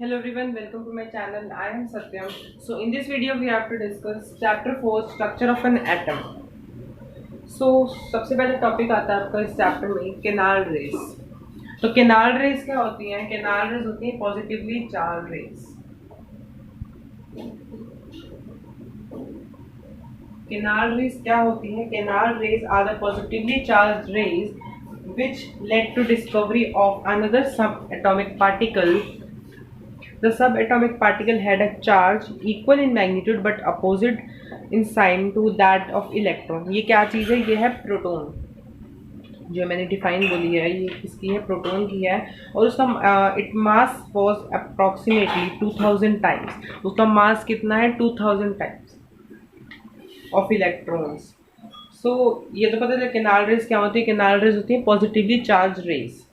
Hello everyone, welcome to my channel. I am Satyam. So in this video we have to discuss chapter 4 structure of an atom. So सबसे पहले topic आता है आपका इस chapter में canal rays. तो canal rays क्या होती हैं? केनाल रेस होती है positively charge rays. Canal rays क्या होती है? Canal rays are the positively charge rays which led to discovery of another subatomic particle. The subatomic particle had a charge equal in magnitude but opposite in sign to that of electron. ये क्या चीज़ है? ये है proton. जो मैंने define बोली है ये किसकी है? प्रोटॉन की है. और उसका it mass was approximately 2000 times. उसका मास कितना है? 2000 टाइम्स ऑफ इलेक्ट्रॉन्स. सो ये तो पता है केनाल रेस क्या होती है. केनाल रेस होती है पॉजिटिवली चार्ज रेस.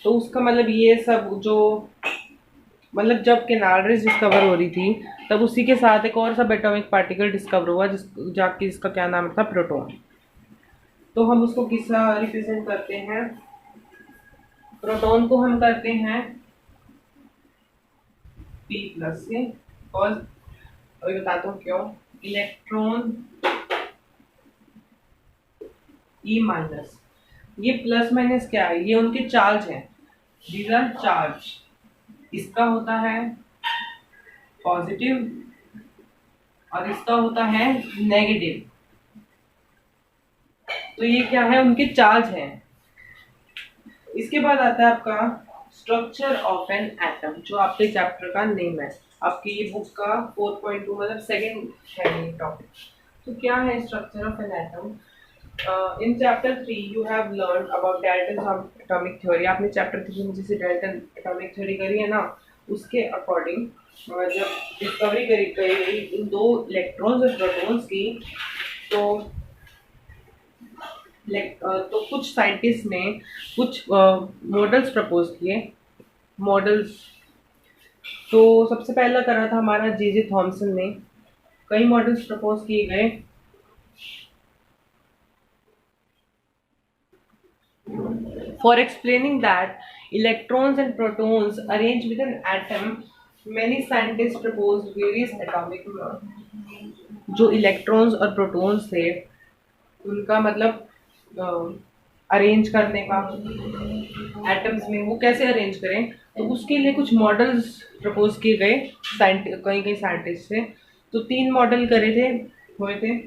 तो उसका मतलब ये सब जो मतलब जब केनाल रेस डिस्कवर हो रही थी तब उसी के साथ एक और सब एटॉमिक पार्टिकल डिस्कवर हुआ जिसका क्या नाम था? प्रोटॉन. तो हम उसको किसका रिप्रेजेंट करते हैं? प्रोटॉन को हम करते हैं P+ से. और अभी बताता हूँ क्यों. Electron E-. ये प्लस माइनस क्या है? ये उनके चार्ज हैं. These are charge. इसका होता है पॉजिटिव और इसका होता है नेगेटिव. तो ये क्या है? उनके चार्ज हैं. इसके बाद आता है आपका स्ट्रक्चर ऑफ एन एटम, जो आपके चैप्टर का नेम है. आपकी ये बुक का 4.2 मतलब सेकंड है ये टॉपिक. तो क्या है structure of an atom? In chapter 3 you have learn about Dalton atomic theory. आपने चैप्टर 3 में जैसे डाल्टन एटॉमिक थ्योरी करी है ना, उसके अकॉर्डिंग जब डिस्कवरी करी गई इन दो इलेक्ट्रॉन्स और प्रोटॉन्स की, तो कुछ साइंटिस्ट ने कुछ मॉडल्स प्रपोज किए. मॉडल्स तो सबसे पहला करा था हमारा जे थॉमसन ने. कई मॉडल्स प्रपोज किए गए. For explaining that electrons and protons arrange with an atom, many scientists proposed various atomic जो इलेक्ट्रॉन्स और प्रोटॉन्स थे उनका मतलब अरेंज करने का एटम्स में, वो कैसे अरेंज करें. तो उसके लिए कुछ मॉडल्स प्रपोज किए गए कई साइंटिस्ट से. तो 3 मॉडल करे थे हुए थे.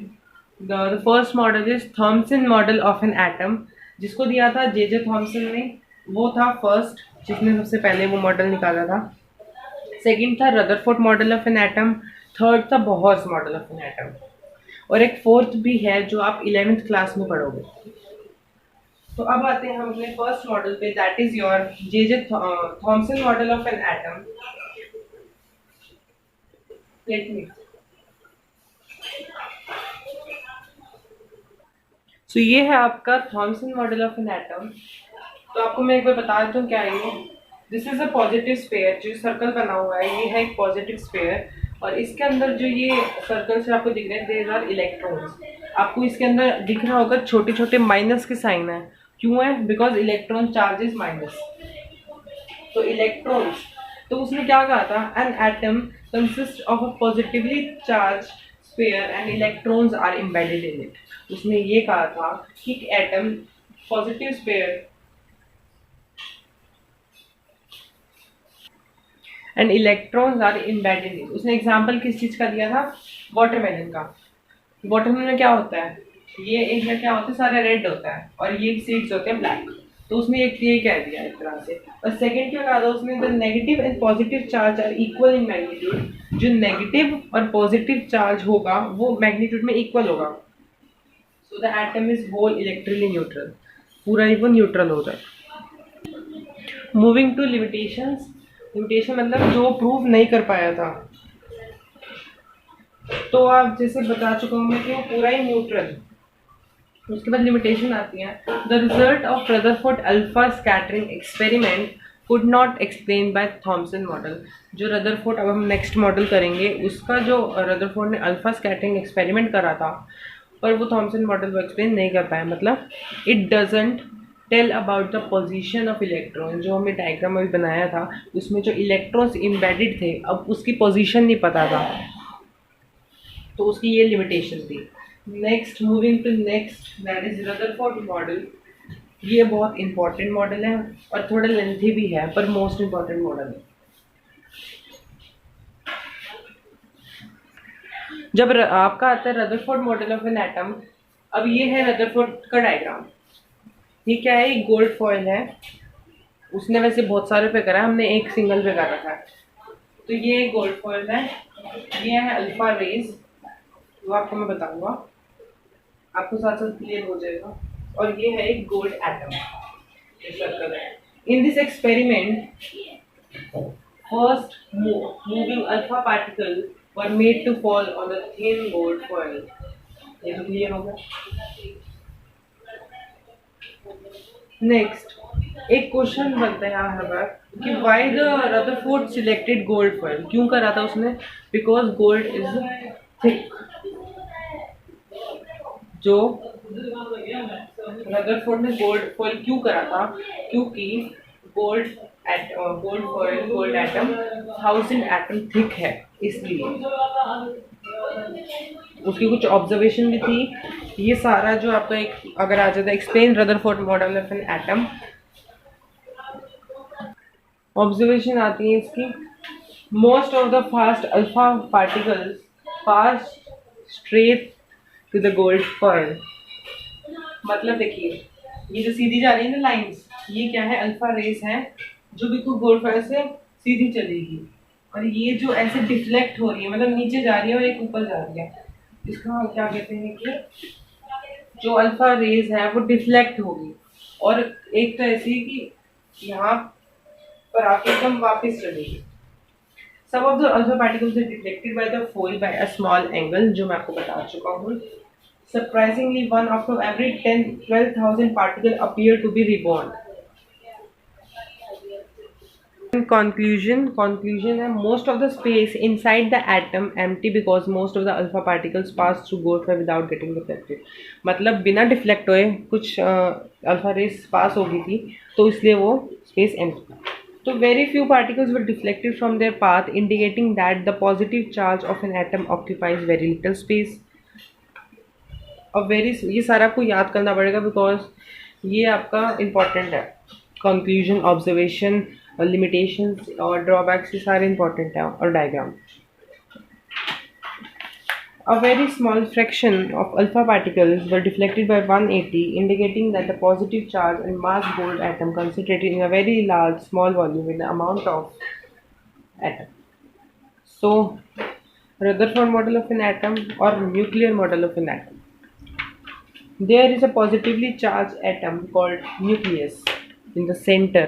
The first model is Thompson model of an atom, जिसको दिया था जे थॉमसन ने. वो था फर्स्ट जिसने सबसे पहले वो मॉडल निकाला था. सेकंड था Rutherford model of an atom. Third था Bohr's model of an atom. और एक फोर्थ भी है जो आप 11th क्लास में पढ़ोगे. तो अब आते हैं हम अपने फर्स्ट मॉडल पे, that is your J Thomson model of an atom. Let me show ये है आपका Thomson model of an atom. तो आपको मैं एक बार बता देता हूँ क्या है ये. This is a positive sphere. जो सर्कल बना हुआ है ये है एक पॉजिटिव स्फीयर. और इसके अंदर जो ये सर्कल से आपको दिख रहे हैं देयर आर इलेक्ट्रॉन्स. आपको इसके अंदर दिख रहा होगा छोटे छोटे माइनस के साइन है. क्यों है? Because electron charge is minus. तो इलेक्ट्रॉन्स, तो उसने क्या कहा था? An atom consist of a positively charge sphere and electrons are embedded in it. उसने ये कहा था कि atom positive sphere and electrons are embedded in it. उसने एग्जांपल किस चीज का दिया था? वाटरमेलन का. वाटरमेलन में क्या होता है? ये एक में क्या होता है? सारा रेड होता है और ये सीड्स होते हैं ब्लैक. तो उसने एक ये कह दिया एक तरह से. और सेकंड क्या कहा था उसने? The negative and positive charge are equal in magnitude. जो नेगेटिव और पॉजिटिव चार्ज होगा वो मैग्नीट्यूड में इक्वल होगा. So the atom is whole electrically neutral. पूरा ही वो न्यूट्रल हो जाए. Moving to limitations. लिमिटेशन मतलब जो प्रूव नहीं कर पाया था. तो आप जैसे बता चुका हूँ मैं कि वो पूरा ही न्यूट्रल. उसके बाद लिमिटेशन आती है. The result of Rutherford alpha scattering experiment could not explain by Thompson model. जो रदरफोर्ड, अब हम नेक्स्ट मॉडल करेंगे, उसका जो रदरफोर्ड ने अल्फा स्कैटरिंग एक्सपेरिमेंट करा था पर वो थॉमसन मॉडल वो एक्सप्लेन नहीं कर पाया. मतलब it doesn't tell about the position of electron. जो हमने डायग्राम अभी बनाया था उसमें जो इलेक्ट्रॉन्स इम्बेडेड थे, अब उसकी पोजीशन नहीं पता था, तो उसकी ये लिमिटेशन थी। Next, moving to next, that is Rutherford model. ये बहुत इंपॉर्टेंट मॉडल है और थोड़ा लेंथी भी है, पर मोस्ट इंपॉर्टेंट मॉडल है। जब आपका आता है Rutherford model of an atom, अब ये है रदरफोर्ड का डायग्राम। ये क्या है, एक गोल्ड फॉइल है। उसने वैसे बहुत सारे पे करा है, हमने एक सिंगल पे कर रखा है। तो ये गोल्ड फॉइल है, ये है अल्फा रेज, वो आपको मैं बताऊंगा, आपको साथ साथ क्लियर हो जाएगा। और ये है एक गोल्ड एटम, ये सर्कल है। In this experiment first moving alpha particles were made to fall on a thin gold foil। ये तो क्लियर हो गया। नेक्स्ट, एक क्वेश्चन बनता है यहाँ हर बार कि why the Rutherford selected gold foil, क्यों करा था उसने? Because gold is thick. जो रदरफोर्ड ने गोल्ड फॉइल क्यों करा था? क्योंकि gold foil, gold atom 1000 atom thick है, इसलिए। उसकी कुछ ऑब्जर्वेशन भी थी। ये सारा जो आपका एक अगर आ जाता है explain Rutherford model of an atom, observation आती है इसकी। Most of the fast alpha particles pass straight to the gold foil. मतलब देखिए, ये जो सीधी जा रही है ना लाइंस, ये क्या है, अल्फा रेस है जो बिल्कुल गोल्ड फॉइल से सीधी चलेगी। और ये जो ऐसे डिफ्लेक्ट हो रही है, मतलब नीचे जा रही है और एक ऊपर जा रही है, इसका हम क्या कहते हैं कि जो अल्फा रेज है वो डिफ्लेक्ट होगी। और एक तो ऐसी कि यहाँ पर आके एकदम वापस चलेगी। Some of the alpha particles are deflected by the foil by a small angle, जो मैं आपको बता चुका हूँ। Surprisingly, one out of every 12,000 particles appear to be reborn. In conclusion है, most of the space inside the atom empty because most of the alpha particles pass through gold foil without getting deflected। मतलब बिना deflect हुए कुछ alpha race पास हो गई थी, तो इसलिए वो space empty. So very few particles were deflected from their path, indicating that the positive charge of an atom occupies very little space। और ये सारा आपको याद करना पड़ेगा बिकॉज ये आपका इम्पॉर्टेंट है। कंक्लूजन, ऑब्जर्वेशन, लिमिटेशंस और ड्रॉबैक्स, ये सारे इम्पॉर्टेंट है। और diagram, a very small fraction of alpha particles were deflected by 180, indicating that the positive charge and mass gold atom concentrated in a very large small volume with the amount of atom. So, Rutherford model of an atom or nuclear model of an atom. There is a positively charged atom called nucleus in the center,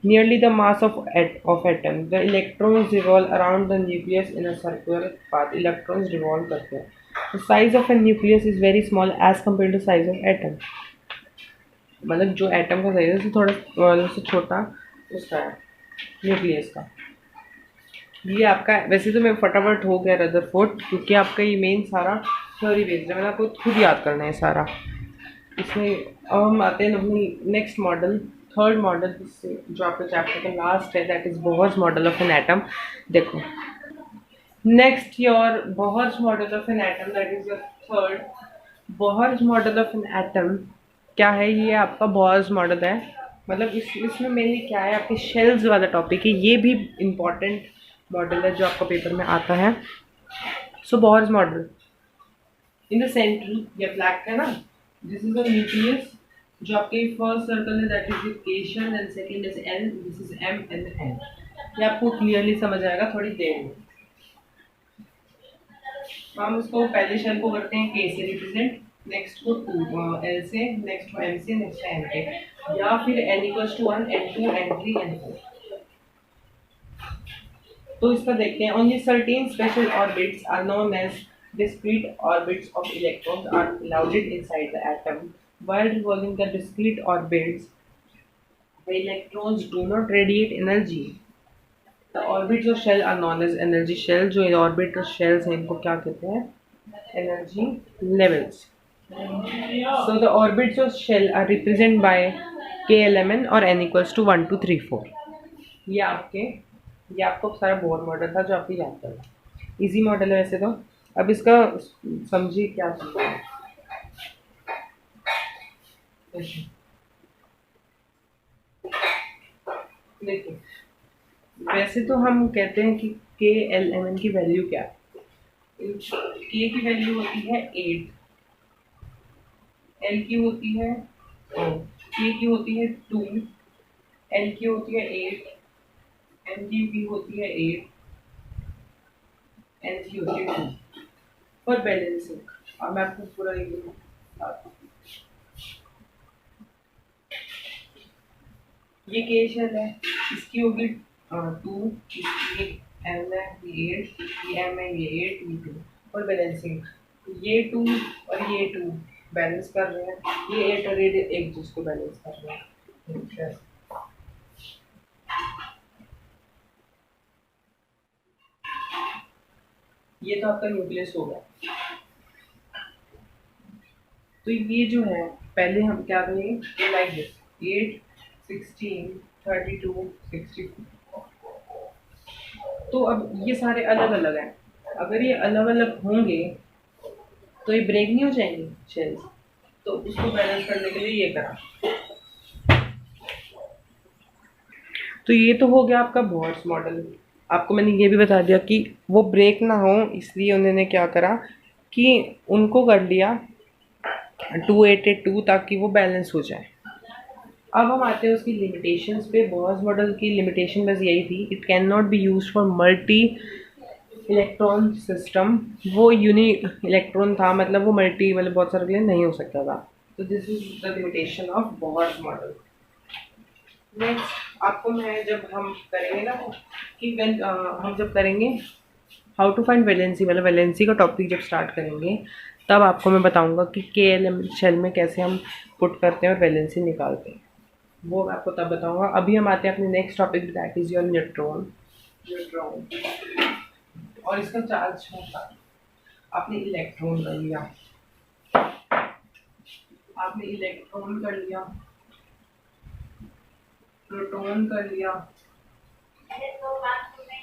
nearly the mass of atom. The electrons revolve around the nucleus in a circular path. Electrons revolve करते हैं। The size of a nucleus is very small as compared to size of atom। मतलब जो atom का size है उससे थोड़ा से छोटा उसका है न्यूक्लियस का। ये आपका वैसे तो मैं फटाफट हो गया रदरफोर्ड, क्योंकि आपका ये मेन सारा थ्योरी बेस्ड है, मैंने आपको खुद याद करना है सारा। इसमें अब हम आते हैं अपनी नेक्स्ट मॉडल, थर्ड मॉडल, जिससे जो आपके चैप्टर का लास्ट है, that is Bohr's model of an atom. देखो, next your Bohr's model of an atom, that is your third. Bohr's model of an atom क्या है? ये आपका बोहर्स मॉडल है। मतलब इसमें मेनली क्या है, आपके शेल्स वाला टॉपिक है। ये भी इम्पॉर्टेंट मॉडल है जो आपका पेपर में आता है। So Bohr's model, in the centre ये ब्लैक है ना, दिस इज द न्यूक्लियस। जो आपके फर्स्ट सर्कल है that is K shell and second is N, this is M and N. ये आपको क्लियरली समझ आएगा थोड़ी देर में। हम उसको पहले शेल को करते हैं के से रिप्रेजेंट, नेक्स्ट को एल से, नेक्स्ट को एम से, नेक्स्ट एन के, या फिर N equals to 1, n2, n3, n4। तो इसका देखते हैं। Only certain special orbits are known as discrete orbits of electrons are clouded inside the atom. While revolving the discrete orbits, the electrons do not radiate energy. The orbits or shell are known as energy shell। जो orbit और shells हैं इनको क्या कहते हैं? Energy levels। So the orbits of shell are represented by KLMN और n equals to 1 2 3 4. ये आपको सारा बोर मॉडल था जो आपकी याद करना इजी मॉडल है वैसे तो. अब इसका समझिए क्या चीज़ है. देखिए वैसे तो हम कहते हैं कि KLMN की वैल्यू क्या है. K की वैल्यू होती है 8, L की होती है K की होती है 2, L की होती है 8, M की भी होती है 8, N की होती है 2 फॉर बैलेंसिंग. अब मैं आपको पूरा ये बताता हूँ. ये K शेल है, इसकी होगी 2, इसकी M है ये 8, ये M है ये 8, ये 2 और बैलेंसिंग. ये 2 और ये 2 बैलेंस कर रहे हैं, ये 8 और ये एक जिसको बैलेंस कर रहे हैं. ये तो आपका न्यूक्लियस हो गया. तो ये जो है पहले हम क्या करेंगे लाइक दिस 8 16 32 64. तो अब ये सारे अलग अलग हैं. अगर ये अलग अलग होंगे तो ये ब्रेक नहीं हो जाएंगे शेल्स. तो उसको बैलेंस करने के लिए ये करा. तो ये तो हो गया आपका बोर्स मॉडल. आपको मैंने ये भी बता दिया कि वो ब्रेक ना हो इसलिए उन्होंने क्या करा कि उनको कर लिया 282 ताकि वो बैलेंस हो जाए. अब हम आते हैं उसकी लिमिटेशंस पे. बोर्स मॉडल की लिमिटेशन बस यही थी, it can not be used for multi electron system. वो यूनि इलेक्ट्रॉन था, मतलब वो मल्टी मतलब बहुत सारे के लिए नहीं हो सकता था. तो this is the limitation of Bohr's model. Next आपको मैं जब हम करेंगे ना कि हम जब करेंगे हाउ टू फाइंड वैलेंसी, मतलब वैलेंसी का टॉपिक जब स्टार्ट करेंगे तब आपको मैं बताऊंगा कि KLM शेल में कैसे हम पुट करते हैं और वैलेंसी निकालते हैं. वो मैं आपको तब बताऊंगा. अभी हम आते हैं अपने next topic that is your neutron. और इसका चार्ज होता. आपने इलेक्ट्रॉन कर लिया, आपने इलेक्ट्रॉन कर लिया, प्रोटॉन कर लिया,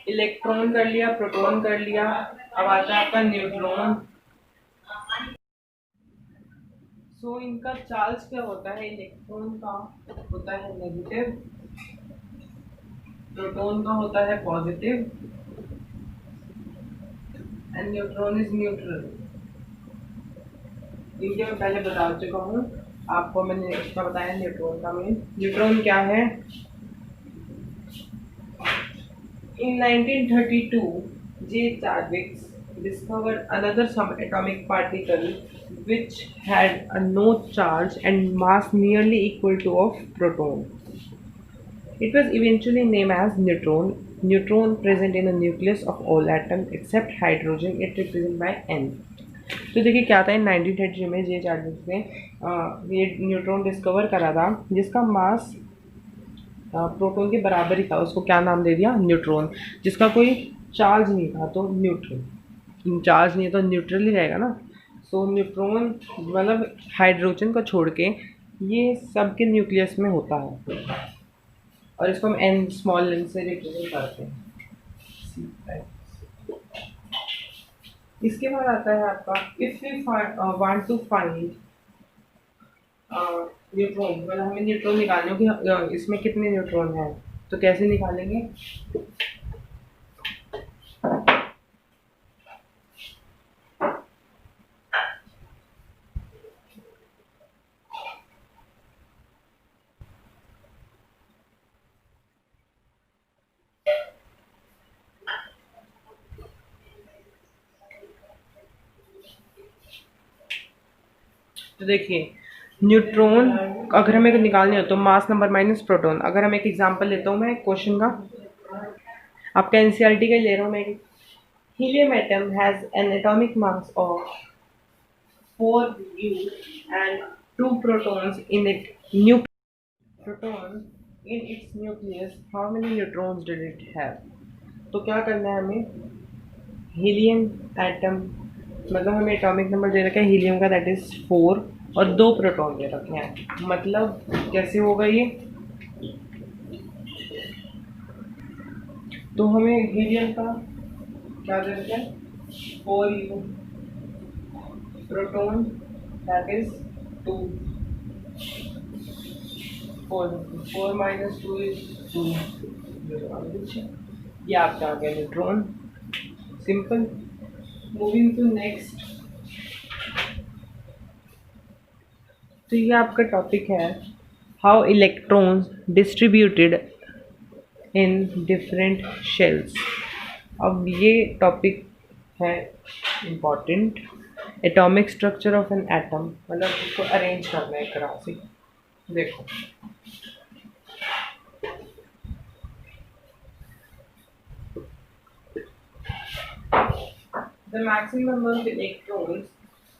इलेक्ट्रॉन कर लिया, प्रोटॉन कर लिया. अब आता है आपका न्यूट्रॉन. सो इनका चार्ज क्या होता है. इलेक्ट्रॉन का होता है नेगेटिव, प्रोटॉन का होता है positive and neutron is neutral. इनके मैं पहले बता चुका हूँ आपको. मैंने इसका बताया न्यूट्रॉन का. मेन न्यूट्रॉन क्या है. In 1932, J. Chadwick discovered another subatomic particle which had a no charge and mass nearly equal to of proton. It was eventually named as neutron. Neutron present in the nucleus of all atoms except hydrogen. It represented by N. तो देखिए क्या था. इन 1933 में जे Chadwick ने ये neutron discover करा था जिसका मास प्रोटॉन के बराबर ही था. उसको क्या नाम दे दिया न्यूट्रॉन. जिसका कोई चार्ज नहीं था तो न्यूट्रल. चार्ज नहीं है तो न्यूट्रल ही रहेगा ना. सो न्यूट्रॉन मतलब हाइड्रोजन को छोड़ के ये सब के न्यूक्लियस में होता है और इसको हम एन स्मॉल एन से रिप्रेजेंट करते हैं. इसके बाद आता है आपका if we want to find neutron. मतलब हमें न्यूट्रॉन निकालने कि इसमें कितने न्यूट्रॉन हैं तो कैसे निकालेंगे. तो देखिए न्यूट्रॉन अगर हमें निकालने हो तो मास नंबर माइनस प्रोटॉन. अगर हम एक एग्जांपल लेता हूँ मैं क्वेश्चन का, आपका एनसीईआरटी का ले रहा हूँ मैं. Helium atom has an atomic mass of 4U and 2 protons in it. Proton in its nucleus. How many neutrons did it have? तो क्या करना है हमें. हीलियम एटम मतलब हमें एटॉमिक नंबर दे रखा है हीलियम का, दैट इज 4 और 2 प्रोटॉन दे रखे हैं। मतलब कैसे होगा ये, तो हमें हीलियम का क्या दे रखा है 4u, proton that is 2, 4 minus 2 is 2, ये आपका आ गया neutron. Simple. Moving to next, तो ये आपका टॉपिक है how electrons distributed in different shells. अब ये टॉपिक है important, atomic structure of an atom, मतलब इसको अरेंज करना है एक तरह से। देखो the maximum number of electrons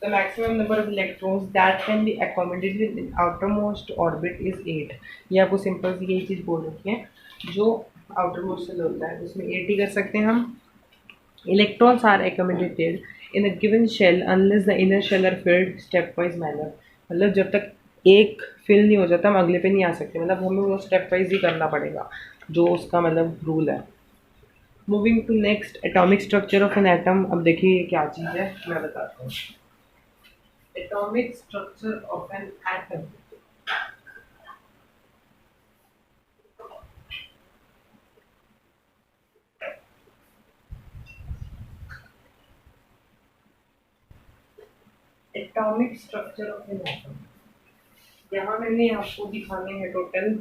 the maximum number of electrons that can be accommodated in outermost orbit is 8। ये आपको सिंपल सी यही चीज़ बोल रखी है, जो outermost शेल होता है उसमें 8 ही कर सकते हैं हम। Electrons are accommodated in a given shell unless the inner shell are filled stepwise manner। मतलब जब तक एक फिल नहीं हो जाता हम अगले पे नहीं आ सकते, मतलब हमें वो स्टेप वाइज ही करना पड़ेगा, जो उसका मतलब रूल है। Moving to next, atomic structure of an atom. अब देखिए ये क्या चीज़ है, मैं बताता हूँ। Atomic structure of an atom, atomic structure of an atom, यहाँ मैंने आपको दिखाने हैं टोटल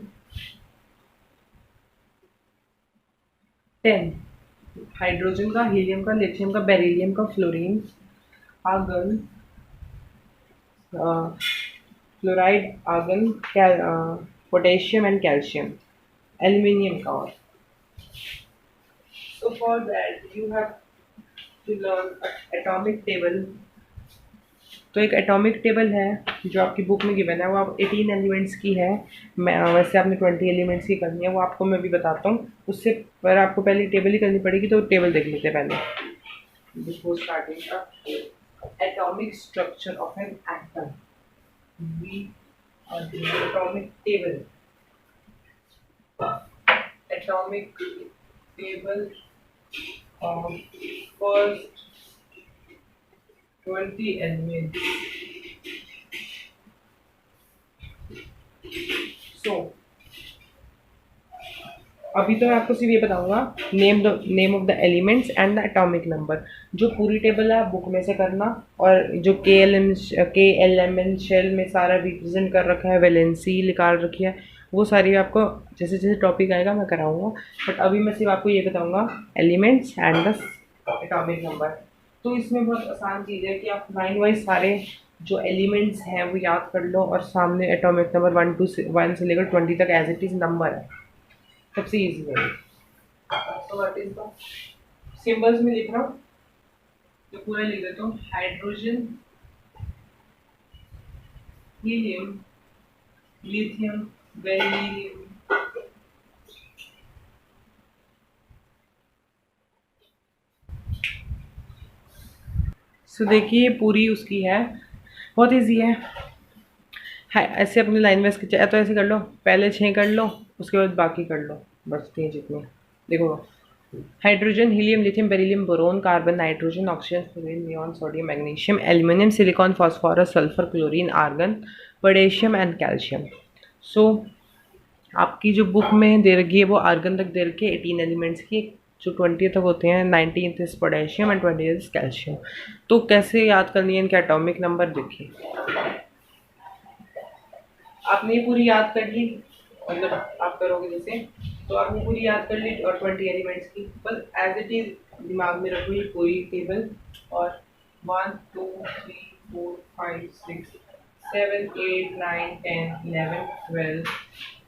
10। हाइड्रोजन का, हीलियम का, लिथियम का, बेरिलियम का, fluorine, argon, fluoride, argon, potassium and calcium, aluminium का। और so for that you have to learn atomic table। तो एक एटॉमिक टेबल है जो आपकी बुक में गिवन है, वो आप 18 एलिमेंट्स की है। मैं वैसे आपने 20 एलिमेंट्स की करनी है, वो आपको मैं भी बताता हूँ। उससे पर आपको पहले टेबल ही करनी पड़ेगी, तो टेबल देख लेते हैं पहले बिफोर स्टार्टिंग का। Atomic structure of an atom, we are atomic table, atomic table of first 20 elements। So अभी तो मैं आपको सिर्फ ये बताऊंगा name of the elements and the atomic number. जो पूरी टेबल है आप बुक में से करना, और जो के एल एम एन शेल में सारा रिप्रेजेंट कर रखा है, वैलेंसी निकाल रखी है, वो सारी आपको जैसे जैसे टॉपिक आएगा मैं कराऊंगा। बट अभी मैं सिर्फ आपको ये बताऊंगा elements and the atomic number. तो इसमें बहुत आसान चीज़ है कि आप लाइन वाइज सारे जो एलिमेंट्स हैं वो याद कर लो, और सामने एटॉमिक नंबर 1 से लेकर 20 तक एज इट इज़ नंबर है, सबसे ईजी है। तो व्हाट इज द सिंबल्स में लिख रहा हूँ, तो पूरा लिख देता हूँ। हाइड्रोजन, हीलियम, लिथियम, बेरिलियम, सो देखिए पूरी उसकी है, बहुत इजी है। ऐसे अपनी लाइन में इसके तो ऐसे कर लो, पहले 6 कर लो, उसके बाद बाकी कर लो, बस 3 जितने। देखो hydrogen, helium, lithium, beryllium, boron, carbon, nitrogen, oxygen, fluorine, neon, sodium, magnesium, aluminium, silicon, phosphorus, sulphur, chlorine, argon, potassium and calcium. So आपकी जो बुक में दे रखी है वो आर्गन तक दे रखी है 18 एलिमेंट्स की, जो 20 तक होते हैं। 19th is potassium and 20th is calcium. तो कैसे याद करनी है इनके एटॉमिक नंबर, देखिए आपने ये पूरी याद कर ली, मतलब आप करोगे जैसे, तो आपने पूरी याद कर ली और 20 एलिमेंट्स की, बस एज इट इज दिमाग में रखो ये पूरी टेबल। और 1 2 3 4 5 6 7 8 9 10 11 12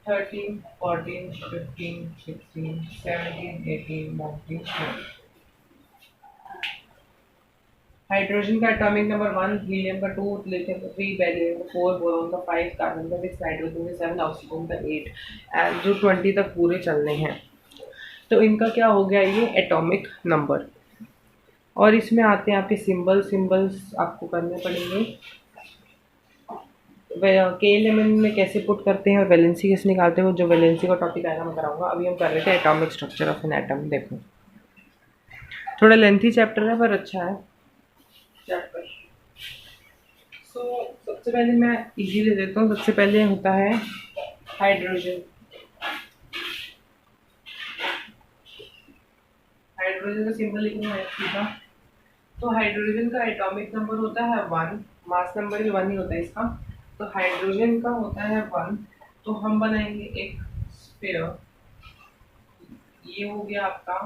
13 14 15 16 17 18 19 20। हाइड्रोजन का एटॉमिक नंबर 1, हीलियम का 2, लिथियम का 3, बेरिलियम का 4, बोरोन का 5, कार्बन का 6, नाइट्रोजन का 7, ऑक्सीजन का 8 एंड जो 20 तक पूरे चलने हैं। तो इनका क्या हो गया ये एटॉमिक नंबर। और इसमें आते हैं आपके सिंबल्स आपको करने पड़ेंगे। KLMN में कैसे पुट करते हैं और वैलेंसी कैसे निकालते हैं, जो वैलेंसी का टॉपिक आएगा मैं कराऊंगा। अभी हम कर रहे थे atomic structure of an atom. देखो थोड़ा लेंथी चैप्टर है पर अच्छा है चैप्टर। सबसे पहले मैं इजी ले लेता हूँ। सबसे पहले होता है हाइड्रोजन। हाइड्रोजन का सिंबल लिखना है सीधा। तो हाइड्रोजन का एटॉमिक नंबर होता है 1, मास नंबर भी 1 ही होता है इसका। तो हाइड्रोजन का होता है 1। तो हम बनाएंगे एक स्फीयर। ये हो गया आपका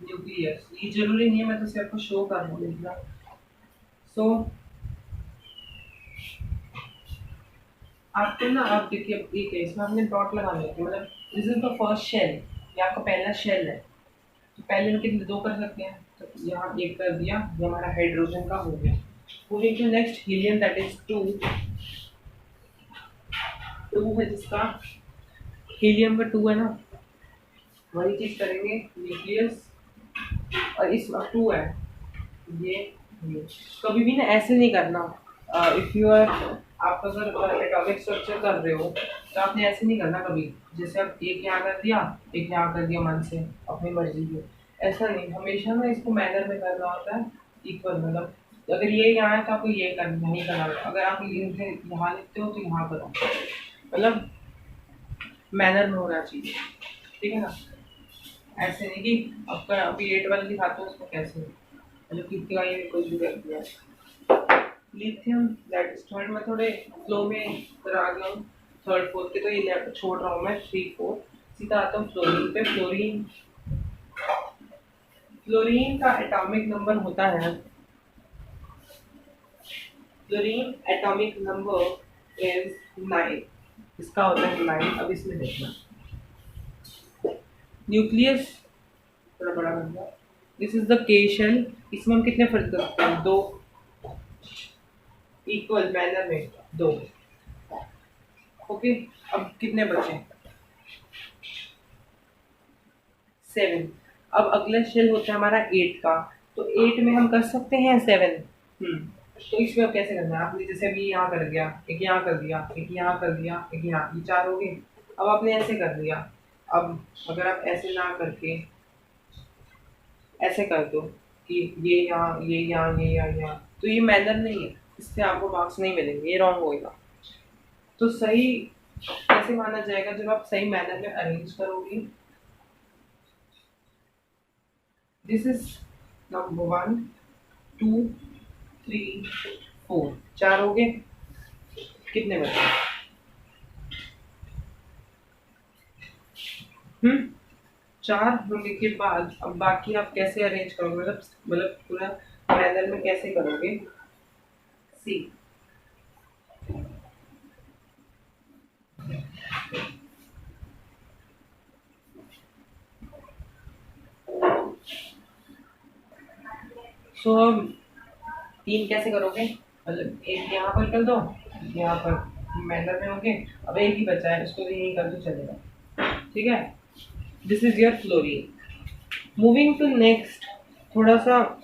न्यूक्लियस। ये जरूरी नहीं है, मैं तो सिर्फ आपको शो कर रहा हूँ लिखना। सो आपको ना, आप देखिए एक है इसमें हमने डॉट लगाने हैं, मतलब this is the first shell. ये आपका पहला शेल है। तो पहले हम कितने 2 कर सकते हैं, तो यहाँ 1 कर दिया। ये हमारा हाइड्रोजन का हो गया। Moving to next helium, that is 2 है जिसका। हीलियम का 2 है ना, वही चीज करेंगे न्यूक्लियस। और इसमें 2 है ये। कभी भी ना ऐसे नहीं करना। इफ यू आर, आप अगर एटॉमिक स्ट्रक्चर कर रहे हो तो आपने ऐसे नहीं करना कभी। जैसे आप एक यहाँ कर दिया, एक यहाँ कर दिया मन से अपनी मर्जी के। ऐसा नहीं, हमेशा ना इसको मैनर में करना होता है। इक्वल, मतलब अगर ये यहाँ है तो आपको ये करना, नहीं करना। अगर आप इनसे यहाँ लिखते हो तो यहाँ करो, मतलब मैनर में होना चाहिए, ठीक है ना। ऐसे नहीं कि आपका अभी 8 वाला दिखाते हो उसको कैसे, मतलब कितने का ये कुछ भी कर दिया। Lithium, that is third. मैं थोड़े फ्लो में करा गया हूँ। थर्ड फोर्थ के तो ये छोड़ रहा हूँ मैं, 3 4। सीधा आता हूँ फ्लोरीन पे। फ्लोरीन का एटॉमिक नंबर होता है, फ्लोरीन एटॉमिक नंबर इज 9। इसका होता है 9। अब इसमें देखना, न्यूक्लियस थोड़ा बड़ा बन गया। दिस इज द के शेल। इसमें हम कितने फर्क करते हैं, 2 इक्वल मैनर में 2। ओके, अब कितने बचे, 7। अब अगला शेल होता है हमारा 8 का। तो 8 में हम कर सकते हैं 7। तो इसमें अब कैसे करना है आपने, जैसे अभी यहाँ कर दिया, एक यहाँ कर दिया, एक यहाँ कर दिया, एक यहाँ, ये 4 हो गए। अब आपने ऐसे कर दिया। अब अगर आप ऐसे ना करके ऐसे कर दो कि ये यहाँ, ये यहाँ, ये यहाँ, तो ये मैनर नहीं है, इससे आपको मार्क्स नहीं मिलेंगे, ये रॉन्ग होएगा। तो सही कैसे माना जाएगा, जब आप सही मैनर में अरेंज करोगे। दिस इज नंबर 1 2 3 4, 4 हो गए। कितने बचे, 4 होने के बाद अब बाकी आप कैसे अरेंज करोगे, मतलब पूरा मैनर में कैसे करोगे। सी, सो 3 कैसे करोगे, मतलब एक यहाँ पर कर दो, यहाँ पर मैनर में होंगे। अब एक ही बचा है, इसको भी यही कर दो, चलेगा, ठीक है। This is your fluorine. Moving to next, थोड़ा सा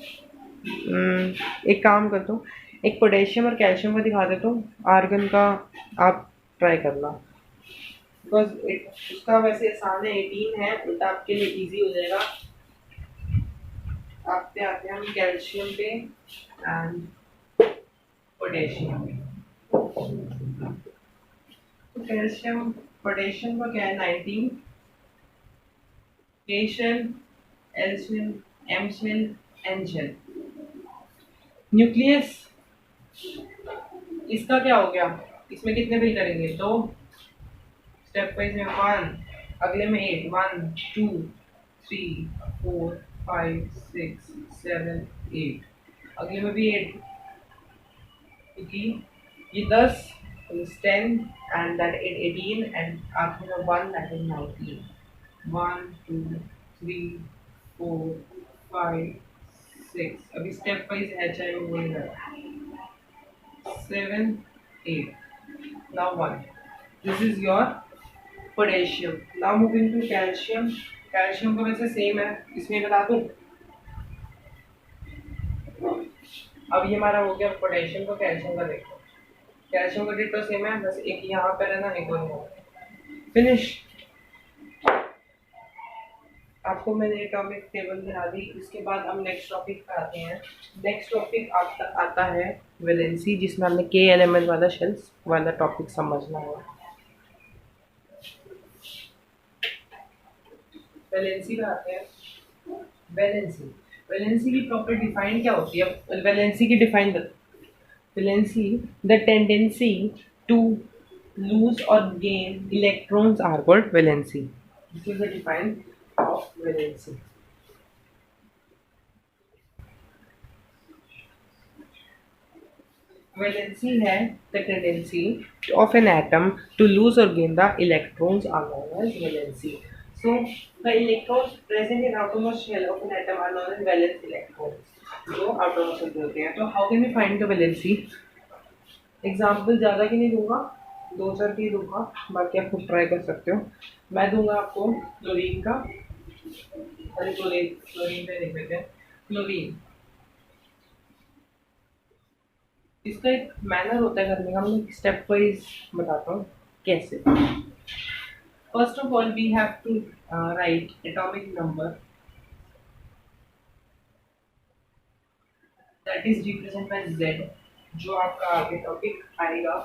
एक काम करता हूँ, एक पोटेशियम और कैल्शियम का दिखा देता हूँ। आर्गन का आप ट्राई करना, बिकॉज उसका वैसे आसान है, 18 है, उल्टा आपके लिए इजी हो जाएगा। आप पे आते हैं हम कैल्शियम पे एंड पोटेशियम पे। तो कैल्शियम पोटेशियम का क्या है, 19। K shell, L shell, M shell, N shell. Nucleus, इसका क्या हो गया, इसमें कितने फिल करेंगे, 2 स्टेप वाइज में 1, अगले में 8, 1 2 3 4 5 6 7 8, अगले में भी 8, क्योंकि ये 10 is 10 and that is 18 and आखिर में 1 that is 19। 1 2 3 4 5 6, अभी स्टेप वाइज है चाहे वो वही रहा, 7 8, now 1। This is your potassium। Now moving to calcium। Calcium का वैसे सेम है, इसमें बता दूं, अब ये हमारा हो गया पोटेशियम का, कैल्शियम का। देखो कैल्शियम का डिटो सेम है, बस एक यहाँ पर है ना, एक और यहाँ। फिनिश। आपको मैंने एटॉमिक टेबल दिखा दी। इसके बाद हम नेक्स्ट टॉपिक पे आते हैं। नेक्स्ट टॉपिक आता है वैलेंसी, जिसमें हमने के एलिमेंट वाला शेल्स वाला टॉपिक समझना है। वैलेंसी पे आते हैं। वैलेंसी वैलेंसी की प्रॉपर डिफाइन क्या होती है? वैलेंसी की define, valency the tendency to lose or gain electrons are called valency. This is the define of valency. Valency है the tendency of an atom to lose or gain the electrons are known as valency. So the electrons present in outermost shell of an atom are known as valence electrons. जो outermost shell होते हैं। तो how can we find the valency? Example ज़्यादा की नहीं दूंगा, 2-4 की दूंगा, बाकी आप खुद ट्राई कर सकते हो। मैं दूंगा आपको क्लोरीन का, अरे क्लोरीन पे देख लेते हैं। क्लोरीन, इसका एक मैनर होता है करने का, मैं स्टेप वाइज बताता हूँ कैसे। First of all we have to write atomic number that is represent by Z। जो आपका आगे टॉपिक आएगा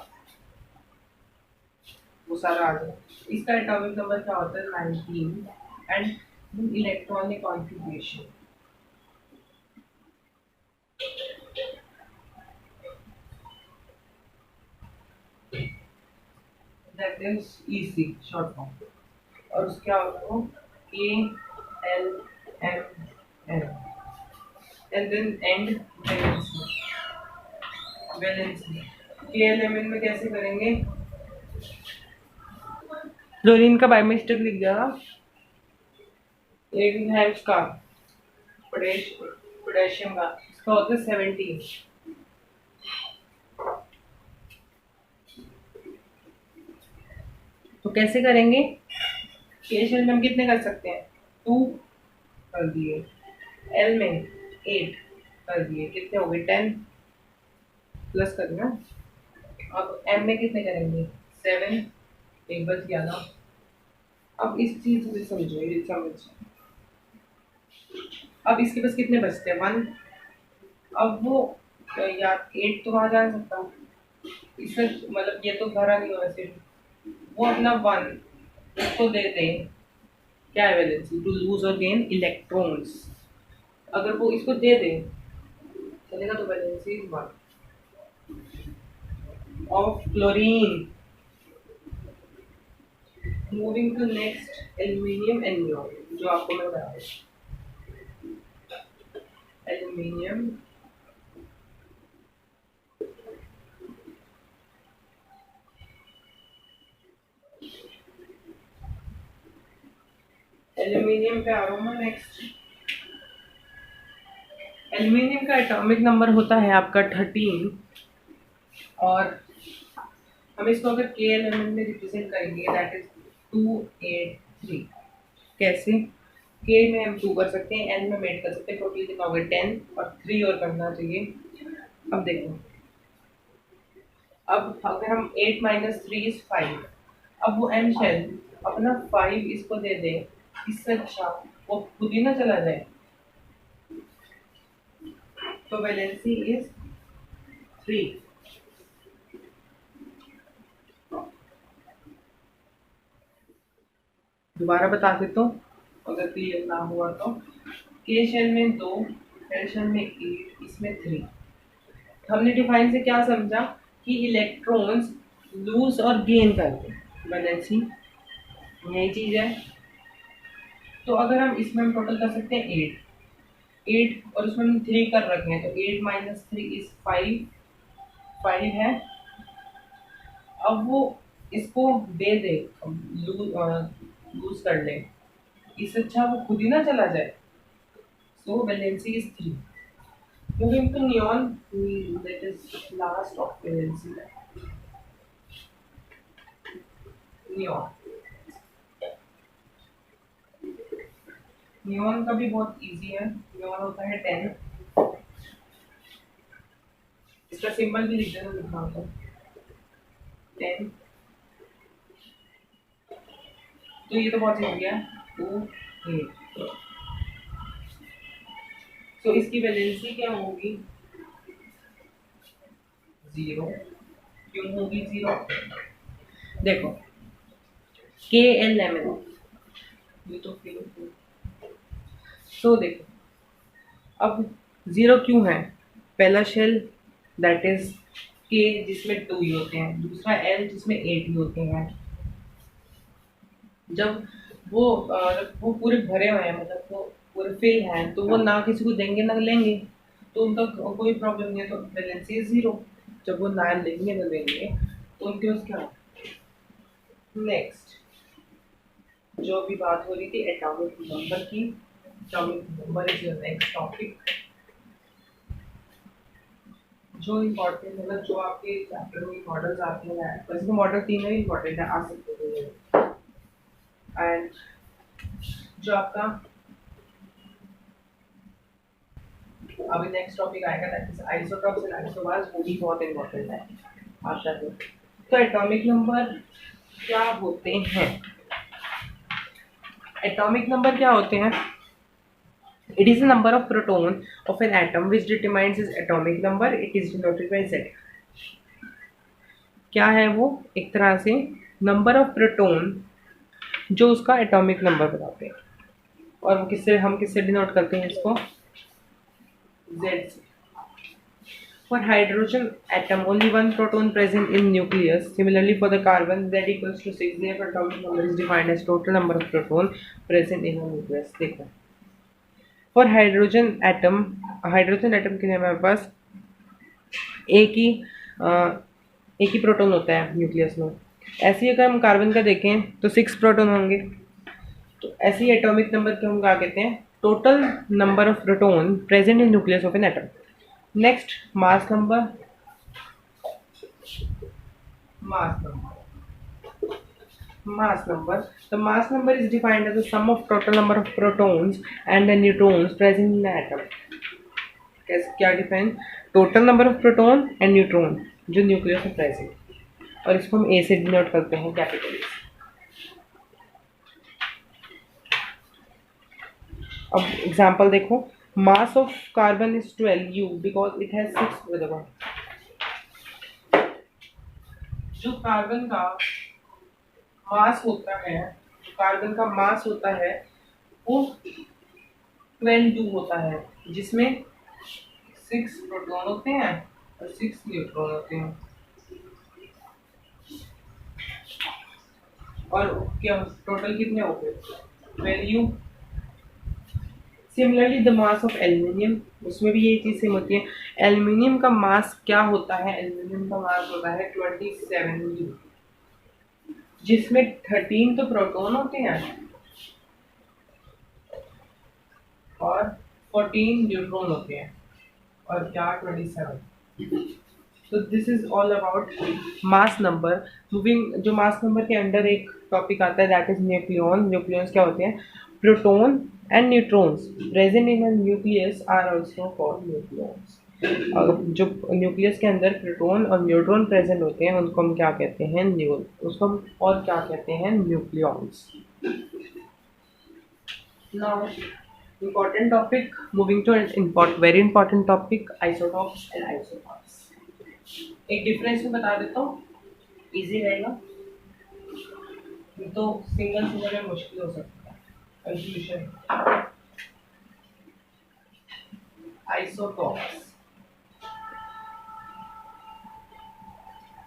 वो सारा आ जाए। इसका एटॉमिक नंबर क्या होता है? 19 and electronic configuration that is EC short form. और उसके क्या होता है? KLMN and then and valency. KLMN में कैसे करेंगे? क्लोरीन का बाय मिस्टेक लिख दिया, एक है उसका पोटेशियम का, इसका होता है 17। तो कैसे करेंगे? केशल में हम कितने कर सकते हैं? 2 कर दिए, एल में 8 कर दिए, कितने हो गए? 10 प्लस करना। अब एम में कितने करेंगे? 7, एक बच गया ना। अब इस चीज को समझो, ये समझ। अब इसके पास कितने बचते हैं? 1। अब वो यार 8 तो वहां जा सकता, इससे मतलब ये तो भरा नहीं हो वैसे। वो अपना 1 इसको दे दे, क्या है वैलेंसी? टू लूज और गेन इलेक्ट्रॉन्स। अगर वो इसको दे दे चलेगा, तो valency is 1 of chlorine. Moving to next aluminium and neon, जो आपको मैं बता रहा हूँ। एल्यूमिनियम एल्यूमिनियम पे आ रहा हूँ मैं नेक्स्ट। एल्यूमिनियम का एटॉमिक नंबर होता है आपका 13, और हम इसको अगर के एलिमेंट में रिप्रेजेंट करेंगे दैट इज 283। कैसे? के में हम 2 कर सकते हैं, एन में हम 8 कर सकते हैं, टोटल कितना होगा? 10, और 3 और करना चाहिए। अब देखो, अब अगर हम 8 माइनस 3 इज 5। अब वो एन शेल अपना 5 इसको दे दे, इससे अच्छा वो खुद ही ना चला जाए। तो वैलेंसी इज 3। दोबारा बता देता हूँ अगर क्लियर ना हुआ तो। के शेल में 2, एल शेल में 8, इसमें 3। हमने डिफाइन से क्या समझा कि इलेक्ट्रॉन्स लूज और गेन करते हैं, वैलेंसी यही चीज है। तो अगर हम इसमें हम टोटल कर सकते हैं 8 और उसमें हम 3 कर रखे हैं, तो 8 माइनस 3 इज 5 है। अब वो इसको दे दे, लूज कर ले, इससे अच्छा वो खुद ही ना चला जाए। सो valency is 3। Moving to neon, that is last of valency. Neon. Neon का भी बहुत इजी है। neon होता है 10, इसका सिंबल भी लिख देना, लिखा होता 10। तो ये तो बहुत ही हो गया 2 8। तो इसकी वैलेंसी क्या होगी 0। क्यों होगी 0? देखो KLMN, ये तो फिर तो देखो अब 0 क्यों है? पहला शेल दैट इज के जिसमें 2 ही होते हैं, दूसरा एल जिसमें 8 ही होते हैं। जब वो पूरे भरे हुए हैं, मतलब वो पूरे फिल हैं, तो वो ना किसी को देंगे ना लेंगे, तो उनका कोई प्रॉब्लम नहीं है, तो बैलेंस इज 0। जब वो ना लेंगे ना देंगे तो उनके पास क्या? नेक्स्ट जो अभी बात हो रही थी एटॉमिक नंबर की, atomic number is your next topic. जो इम्पोर्टेंट मतलब जो आपके चैप्टर में मॉडल्स आते हैं, वैसे तो मॉडल 3 में इम्पोर्टेंट है, आ सकते हैं। एंड जो आपका अभी नेक्स्ट टॉपिक आएगा that is isotopes and isobars, वो भी बहुत इम्पोर्टेंट है आता है। तो एटॉमिक नंबर क्या होते हैं? एटॉमिक नंबर क्या होते हैं? It is the number of proton of an atom which determines its atomic number. It is denoted by Z. क्या है वो? एक तरह से नंबर ऑफ प्रोटोन जो उसका एटॉमिक नंबर बताते हैं, और वो हम किससे डिनोट करते हैं इसको? Z से। For hydrogen atom, only one proton present in nucleus. Similarly, for the carbon, Z equals to 6. Their atomic number is defined as total number of proton present in a nucleus. देखो for hydrogen atom के लिए हमारे पास एक ही proton होता है nucleus में। ऐसे ही अगर हम कार्बन का देखें तो 6 प्रोटॉन होंगे। तो ऐसे ही एटॉमिक नंबर को हम क्या कहते हैं? Total number of proton present in nucleus of an atom. Next mass number. The mass number is defined as the sum of total number of protons and the neutrons present in the atom. कैसे क्या define? Total number of proton and neutron जो nucleus में present, और इसको हम ए से denote करते हैं, कैपिटल। अब एग्जांपल देखो, mass of carbon is 12 U because it has 6। जो कार्बन का मास होता है, कार्बन का मास होता है वो 12U होता है, जिसमें 6 प्रोटॉन होते हैं और 6 न्यूट्रॉन होते हैं। और क्या टोटल कितने हो गए? 12U। Similarly the mass of aluminium, उसमें भी यही चीज सेम होती है। एल्यूमिनियम का मास क्या होता है? एल्यूमिनियम का मास होता है 27U, जिसमें 13 तो प्रोटॉन होते हैं और 14 न्यूट्रॉन होते हैं, और क्या 27। तो this is all about mass number. Moving, जो मास नंबर के अंडर एक टॉपिक आता है दैट इज न्यूक्लियॉन। न्यूक्लियॉन्स क्या होते हैं? Proton and neutrons present in a nucleus are also called nucleons. जो न्यूक्लियस के अंदर प्रोटॉन और न्यूट्रॉन प्रेजेंट होते हैं उनको हम क्या कहते हैं? उसको हम और क्या कहते हैं? Nucleons. Now important topic, moving to an very important topic, isotopes and isobars। एक डिफरेंस में बता देता हूँ, इजी रहेगा, तो सिंगल में मुश्किल हो सकता है कंफ्यूजन। Isotopes,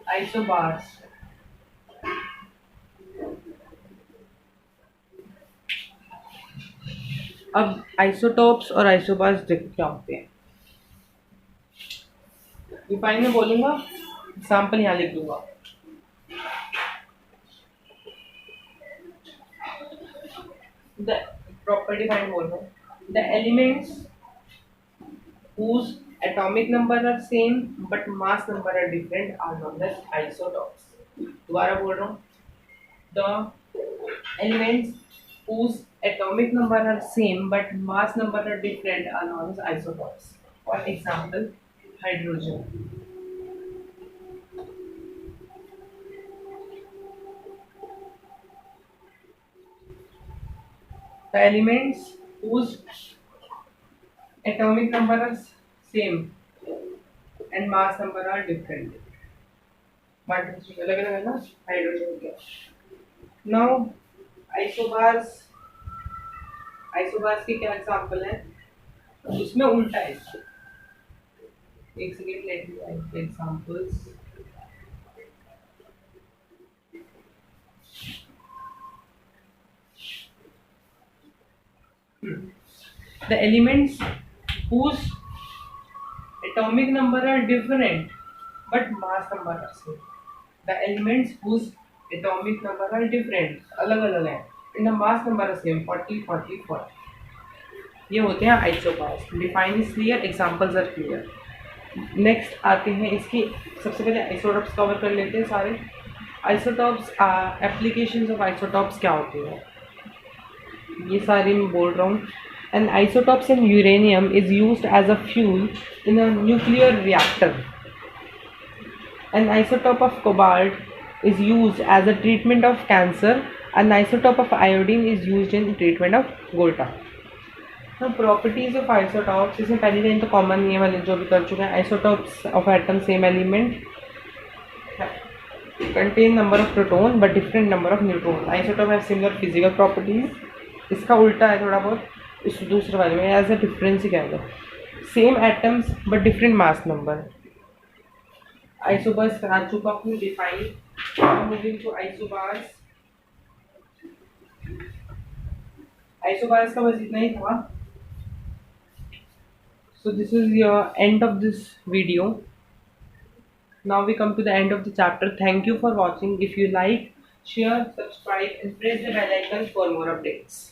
isobars. अब आइसोटॉप्स और आइसोबार्स देखो क्या होते हैं। डिफाइन में बोलूंगा, एग्जाम्पल यहाँ लिख दूंगा। द प्रॉपर डिफाइन बोल रहा हूँ, the elements whose atomic number are same but mass number are different are known as isotopes। दोबारा बोल रहा हूँ, the elements whose atomic number are same but mass number are different are known as isotopes। For example, hydrogen। The elements whose atomic number are same and mass number are different. One, two, three, अलग अलग है ना hydrogen के. Now isobars, isobars के क्या example है? उसमें उल्टा है. एक second, let me right the examples. The elements whose atomic number are different but mass number are same. The elements whose atomic number are different, अलग अलग है, and the mass number are same, 40 40 40. ये होते हैं isobars. Define is clear, examples are clear. Next आते हैं इसकी. सबसे पहले आइसोटॉप्स कवर कर लेते हैं सारे. आइसोटॉप्स, एप्लीकेशंस ऑफ आइसोटॉप्स क्या होती है ये सारी मैं बोल रहा हूँ. And isotopes in uranium is used as a fuel in a nuclear reactor. An isotope of cobalt is used as a treatment of cancer. An isotope of iodine is used in treatment of गोल्टा. Properties of isotopes, इसमें पहली line तो common नहीं है, वाले जो भी कर चुके हैं. Isotopes of atom same element contain number of proton but different number of neutron. Isotope have similar physical properties. इसका उल्टा है थोड़ा बहुत इस दूसरे वाले में, एज अ डिफरेंस ही कहेगा. Same atoms but different mass number. Isobars करा चुका हूँ define. Moving to isobars. Isobars का बस इतना ही था. So this is your end of this video. Now we come to the end of the chapter. Thank you for watching. If you like, share, subscribe and press the bell icon for more updates.